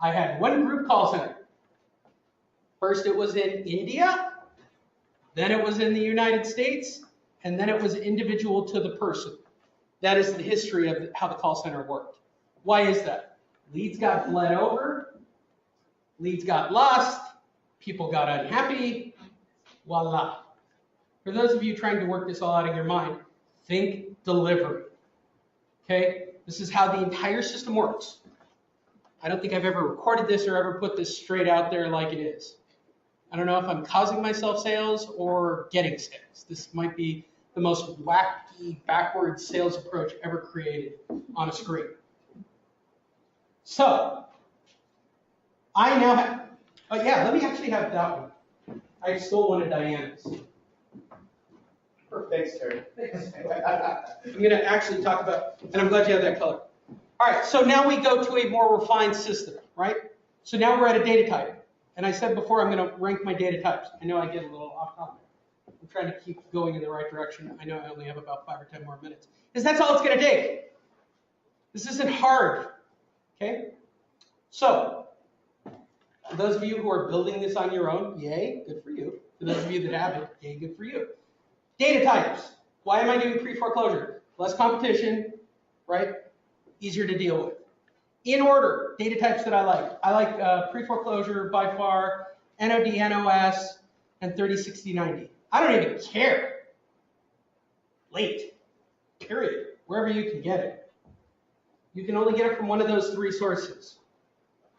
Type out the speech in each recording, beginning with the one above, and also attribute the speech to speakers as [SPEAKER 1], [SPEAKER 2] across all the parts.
[SPEAKER 1] I had one group call center. First it was in India, then it was in the United States, and then it was individual to the person. That is the history of how the call center worked. Why is that? Leads got bled over, leads got lost, people got unhappy, voila. For those of you trying to work this all out in your mind, think delivery. Okay? This is how the entire system works. I don't think I've ever recorded this or ever put this straight out there like it is. I don't know if I'm causing myself sales or getting sales. This might be the most wacky, backwards sales approach ever created on a screen. So, I now have, oh yeah, let me actually have that one. I stole one of Diana's.
[SPEAKER 2] Thanks, Terry.
[SPEAKER 1] I'm going to actually talk about, and I'm glad you have that color. All right, so now we go to a more refined system, right? So now we're at a data type. And I said before I'm going to rank my data types. I know I get a little off topic. I'm trying to keep going in the right direction. I know I only have about 5 or 10 more minutes. Because that's all it's going to take. This isn't hard, okay? So, for those of you who are building this on your own, yay, good for you. For those of you that haven't, yay, good for you. Data types. Why am I doing pre-foreclosure? Less competition, right? Easier to deal with. In order, data types that I like. I like pre-foreclosure by far, NOD, NOS, and 30, 60, 90. I don't even care. Late, period, wherever you can get it. You can only get it from one of those 3 sources.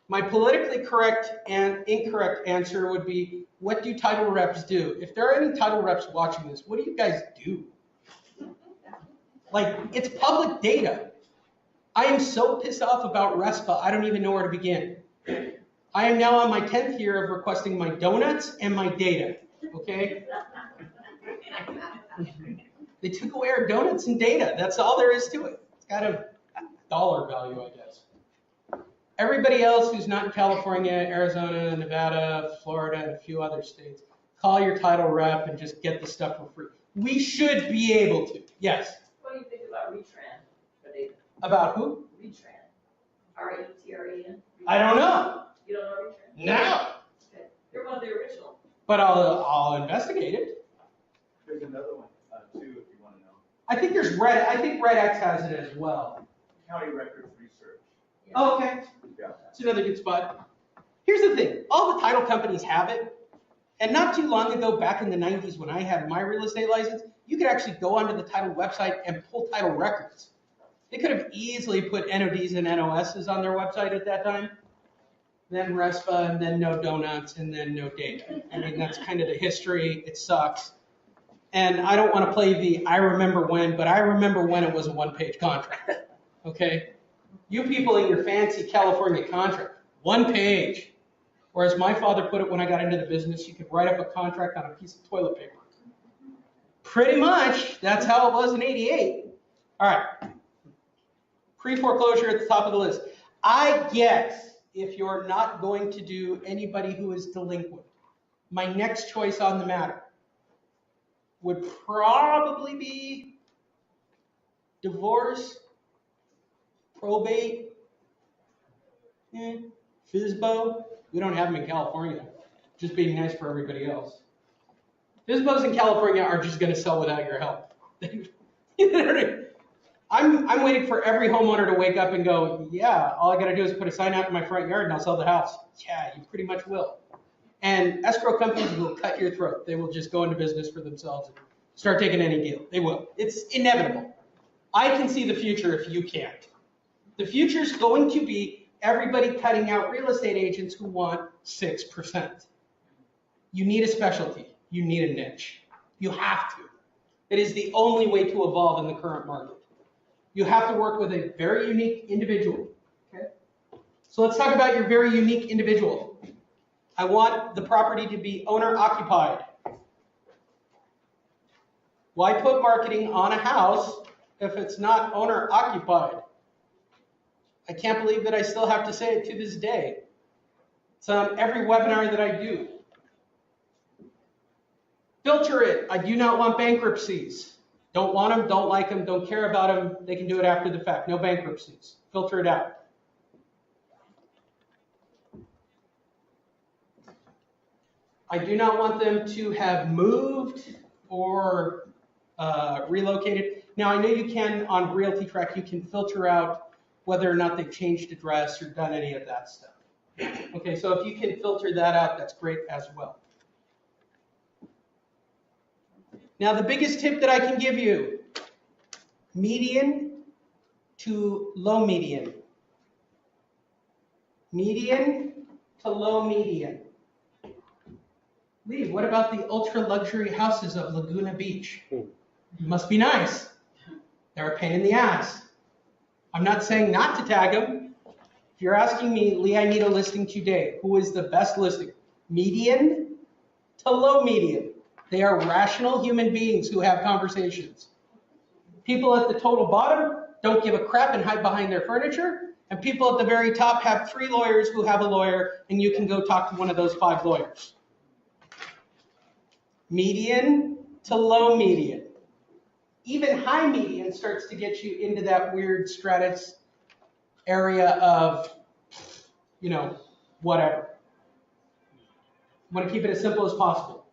[SPEAKER 1] My politically correct and incorrect answer would be, what do title reps do? If there are any title reps watching this, what do you guys do? Like, it's public data. I am so pissed off about RESPA, I don't even know where to begin. I am now on my 10th year of requesting my donuts and my data, okay? They took away our donuts and data. That's all there is to it. It's got a dollar value, I guess. Everybody else who's not in California, Arizona, Nevada, Florida, and a few other states, call your title rep and just get the stuff for free. We should be able to. Yes?
[SPEAKER 3] What do you think about Retran for data?
[SPEAKER 1] About who?
[SPEAKER 3] Retran. R-E-T-R-A-N.
[SPEAKER 1] I don't know.
[SPEAKER 3] You don't know Retran?
[SPEAKER 1] No.
[SPEAKER 3] Okay. You're one of the original.
[SPEAKER 1] But I'll investigate it.
[SPEAKER 2] There's another one, too, if you want to know.
[SPEAKER 1] I think there's Red. I think Red X has it as well.
[SPEAKER 2] County Records Research.
[SPEAKER 3] Yeah.
[SPEAKER 1] Oh, okay.
[SPEAKER 2] Yeah.
[SPEAKER 1] It's another good spot. Here's the thing. All the title companies have it. And not too long ago, back in the 90s when I had my real estate license, you could actually go onto the title website and pull title records. They could have easily put NODs and NOSs on their website at that time. Then RESPA, and then no donuts, and then no data. I mean, that's kind of the history. It sucks. And I don't want to play the I remember when, but I remember when it was a one-page contract. Okay? You people in your fancy California contract, 1 page. Whereas my father put it when I got into the business, you could write up a contract on a piece of toilet paper. Pretty much, that's how it was in '88. All right. Pre-foreclosure at the top of the list. I guess if you're not going to do anybody who is delinquent, my next choice on the matter would probably be divorce, probate, FSBO. We don't have them in California. Just being nice for everybody else. FSBOs in California are just going to sell without your help. I'm waiting for every homeowner to wake up and go, yeah, all I got to do is put a sign out in my front yard and I'll sell the house. Yeah, you pretty much will. And escrow companies will cut your throat. They will just go into business for themselves and start taking any deal. They will. It's inevitable. I can see the future if you can't. The future is going to be everybody cutting out real estate agents who want 6%. You need a specialty. You need a niche. You have to. It is the only way to evolve in the current market. You have to work with a very unique individual. Okay? So let's talk about your very unique individual. I want the property to be owner occupied. Why put marketing on a house if it's not owner occupied? I can't believe that I still have to say it to this day. It's on every webinar that I do. Filter it. I do not want bankruptcies. Don't want them, don't like them, don't care about them. They can do it after the fact. No bankruptcies. Filter it out. I do not want them to have moved or relocated. Now, I know you can, on Realty Track, you can filter out whether or not they've changed address or done any of that stuff. Okay, so if you can filter that out, that's great as well. Now, the biggest tip that I can give you, median to low median. Median to low median. Lee, what about the ultra luxury houses of Laguna Beach? Must be nice. They're a pain in the ass. I'm not saying not to tag them. If you're asking me, Lee, I need a listing today. Who is the best listing? Median to low median. They are rational human beings who have conversations. People at the total bottom don't give a crap and hide behind their furniture. And people at the very top have 3 lawyers who have a lawyer, and you can go talk to one of those 5 lawyers. Median to low median. Even high median starts to get you into that weird stratus area of, you know, whatever. I want to keep it as simple as possible.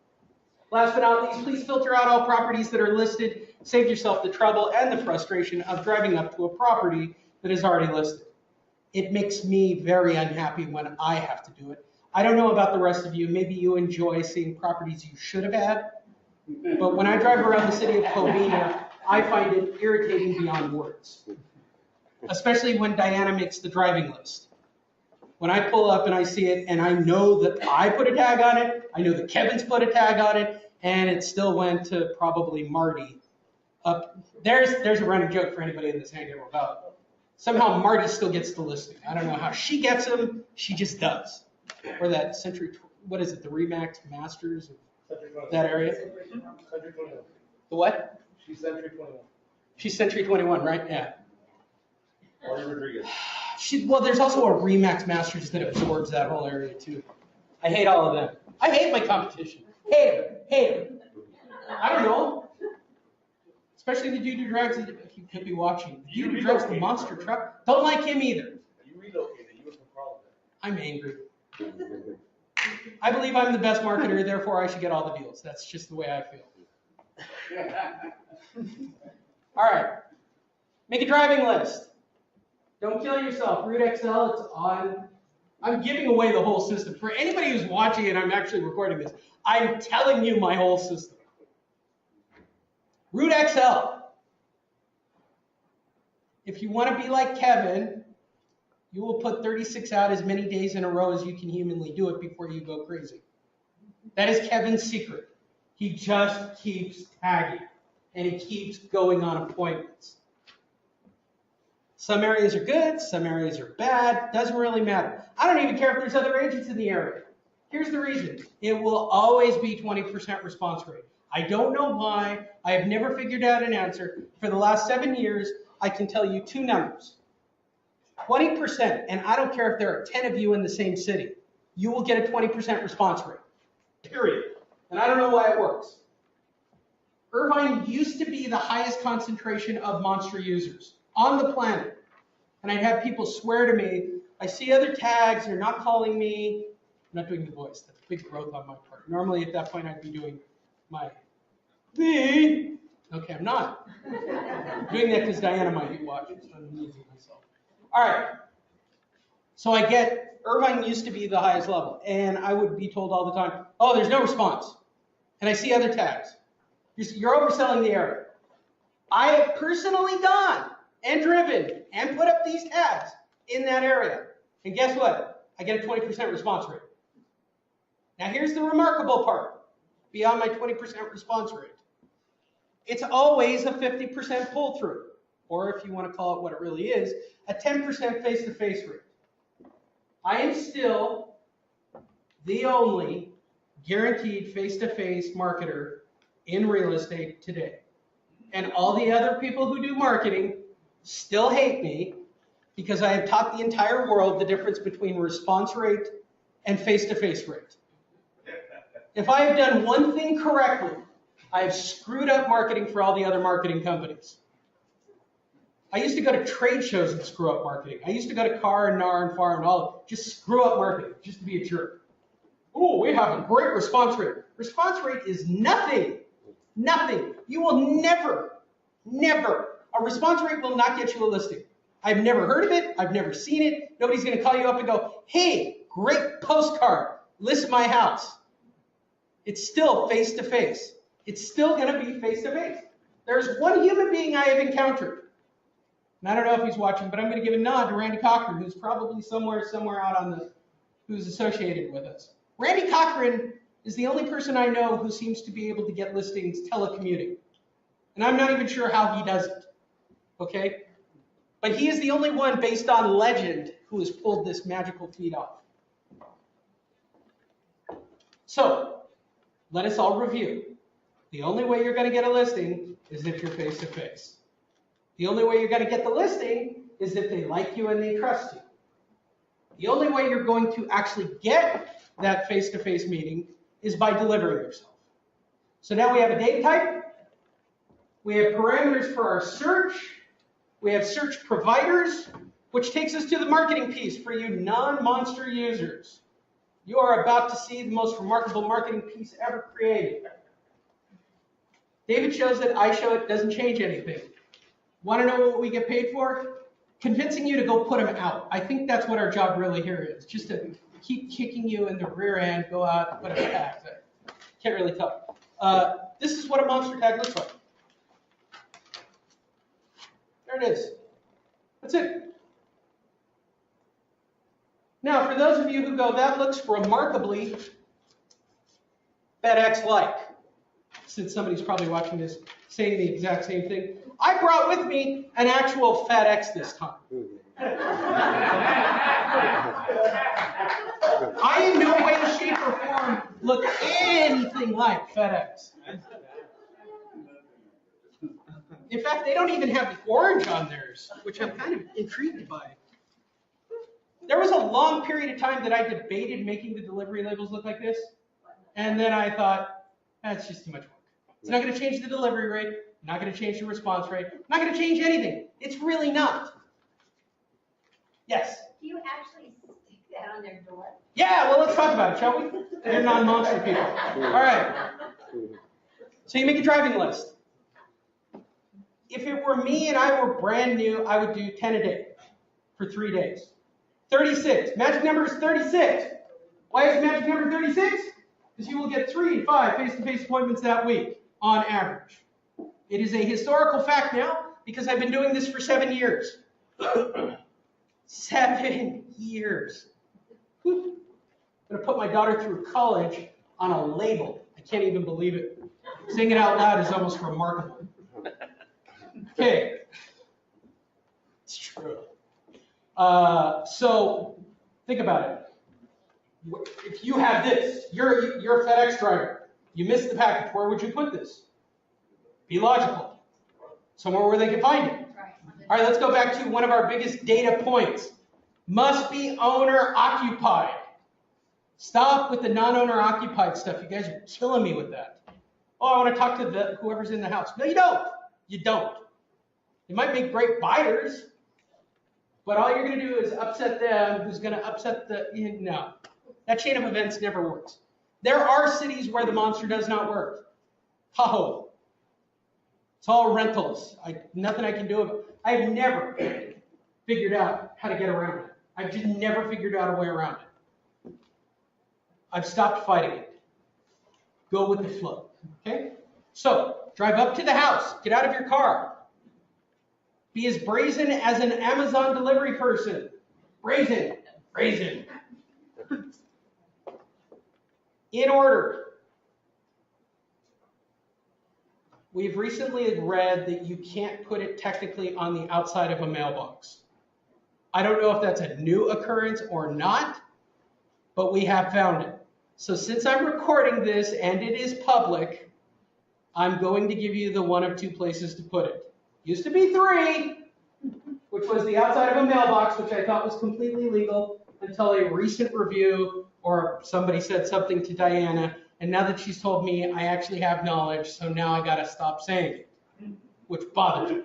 [SPEAKER 1] Last but not least, please filter out all properties that are listed. Save yourself the trouble and the frustration of driving up to a property that is already listed. It makes me very unhappy when I have to do it. I don't know about the rest of you. Maybe you enjoy seeing properties you should have had. But when I drive around the city of Covina, I find it irritating beyond words. Especially when Diana makes the driving list. When I pull up and I see it, and I know that I put a tag on it, I know that Kevin's put a tag on it, and it still went to probably Marty. There's a running joke for anybody in the San Gabriel Valley. Somehow Marty still gets the listing. I don't know how she gets them, she just does. Or that Century, what is it, the Remax Masters of that area?
[SPEAKER 4] Century 21.
[SPEAKER 1] The what?
[SPEAKER 4] She's Century 21.
[SPEAKER 1] She's Century 21, right? Yeah.
[SPEAKER 4] Marty Rodriguez.
[SPEAKER 1] Well, there's also a Remax Masters that absorbs that whole area too. I hate all of them. I hate my competition. Hate them. I don't know. Especially the dude who drives the, he could be watching. The dude who drives the monster truck. Don't like him either.
[SPEAKER 4] You relocated. You were from problem.
[SPEAKER 1] I'm angry. I believe I'm the best marketer, therefore I should get all the deals. That's just the way I feel. All right. Make a driving list. Don't kill yourself. Root Excel, it's on. I'm giving away the whole system. For anybody who's watching and I'm actually recording this, I'm telling you my whole system. Root Excel. If you want to be like Kevin, you will put 36 out as many days in a row as you can humanly do it before you go crazy. That is Kevin's secret. He just keeps tagging, and he keeps going on appointments. Some areas are good, some areas are bad, doesn't really matter. I don't even care if there's other agents in the area. Here's the reason. It will always be 20% response rate. I don't know why. I have never figured out an answer. For the last 7 years, I can tell you 2 numbers. 20%, and I don't care if there are 10 of you in the same city, you will get a 20% response rate, period. And I don't know why it works. Irvine used to be the highest concentration of monster users on the planet. And I'd have people swear to me, I see other tags, they're not calling me. I'm not doing the voice, that's big growth on my part. Normally at that point I'd be doing my, okay, I'm not. I'm doing that because Diana might be watching, so I'm losing myself. All right, so I get, Irvine used to be the highest level, and I would be told all the time, oh, there's no response. And I see other tags. You're overselling the area. I have personally gone and driven and put up these tags in that area. And guess what? I get a 20% response rate. Now here's the remarkable part, beyond my 20% response rate. It's always a 50% pull through, or if you want to call it what it really is, a 10% face-to-face rate. I am still the only guaranteed face-to-face marketer in real estate today. And all the other people who do marketing still hate me because I have taught the entire world the difference between response rate and face-to-face rate. If I have done one thing correctly, I have screwed up marketing for all the other marketing companies. I used to go to trade shows and screw up marketing. I used to go to CAR and NAR and FAR and all, just screw up marketing, just to be a jerk. Oh, we have a great response rate. Response rate is nothing. Nothing. You will never, a response rate will not get you a listing. I've never heard of it. I've never seen it. Nobody's going to call you up and go, hey, great postcard, list my house. It's still face-to-face. It's still going to be face-to-face. There's one human being I have encountered, and I don't know if he's watching, but I'm going to give a nod to Randy Cochran, who's probably somewhere out on the, who's associated with us. Randy Cochran is the only person I know who seems to be able to get listings telecommuting. And I'm not even sure how he does it, okay? But he is the only one based on legend who has pulled this magical feat off. So, let us all review. The only way you're going to get a listing is if you're face-to-face. The only way you're going to get the listing is if they like you and they trust you. The only way you're going to actually get that face-to-face meeting is by delivering yourself. So now we have a data type. We have parameters for our search. We have search providers, which takes us to the marketing piece for you non-monster users. You are about to see the most remarkable marketing piece ever created. David shows it, I show it, doesn't change anything. Want to know what we get paid for? Convincing you to go put them out. I think that's what our job really here is, just to keep kicking you in the rear end, go out and put a tag. Can't really tell. This is what a monster tag looks like. There it is. That's it. Now, for those of you who go, that looks remarkably FedEx-like, since somebody's probably watching this saying the exact same thing, I brought with me an actual FedEx this time. I in no way, shape, or form look anything like FedEx. In fact, they don't even have the orange on theirs, which I'm kind of intrigued by. There was a long period of time that I debated making the delivery labels look like this, and then I thought, that's just too much work. It's not going to change the delivery rate, not going to change the response rate, not going to change anything. It's really not. Yes?
[SPEAKER 5] Do you actually stick that on their door?
[SPEAKER 1] Yeah, well, let's talk about it, shall we? They're non-monster people. All right. So you make a driving list. If it were me and I were brand new, I would do 10 a day for 3 days. 36. Magic number is 36. Why is magic number 36? Because you will get 3 to 5 face-to-face appointments that week on average. It is a historical fact now because I've been doing this for 7 years. 7 years. Whew. I'm going to put my daughter through college on a label. I can't even believe it. Saying it out loud is almost remarkable. Okay. It's true. So think about it. If you have this, you're a FedEx driver. You missed the package. Where would you put this? Be logical. Somewhere where they can find it. All right, let's go back to one of our biggest data points. Must be owner occupied. Stop with the non-owner occupied stuff. You guys are killing me with that. Oh, I want to talk to whoever's in the house. No, you don't. You don't. They might make great buyers, but all you're going to do is upset them, who's going to upset the, no. That chain of events never works. There are cities where the monster does not work. Tahoe. It's all rentals. Nothing I can do about it. I've never figured out how to get around it. I've just never figured out a way around it. I've stopped fighting it. Go with the flow. Okay? So, drive up to the house. Get out of your car. Be as brazen as an Amazon delivery person. Brazen. Brazen. In order. We've recently read that you can't put it technically on the outside of a mailbox. I don't know if that's a new occurrence or not, but we have found it. So since I'm recording this and it is public, I'm going to give you the one of 2 places to put it. Used to be 3, which was the outside of a mailbox, which I thought was completely legal until a recent review or somebody said something to Diana. And now that she's told me, I actually have knowledge, so now I got to stop saying it, which bothers me.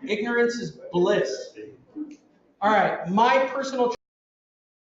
[SPEAKER 1] Ignorance is bliss. All right, my personal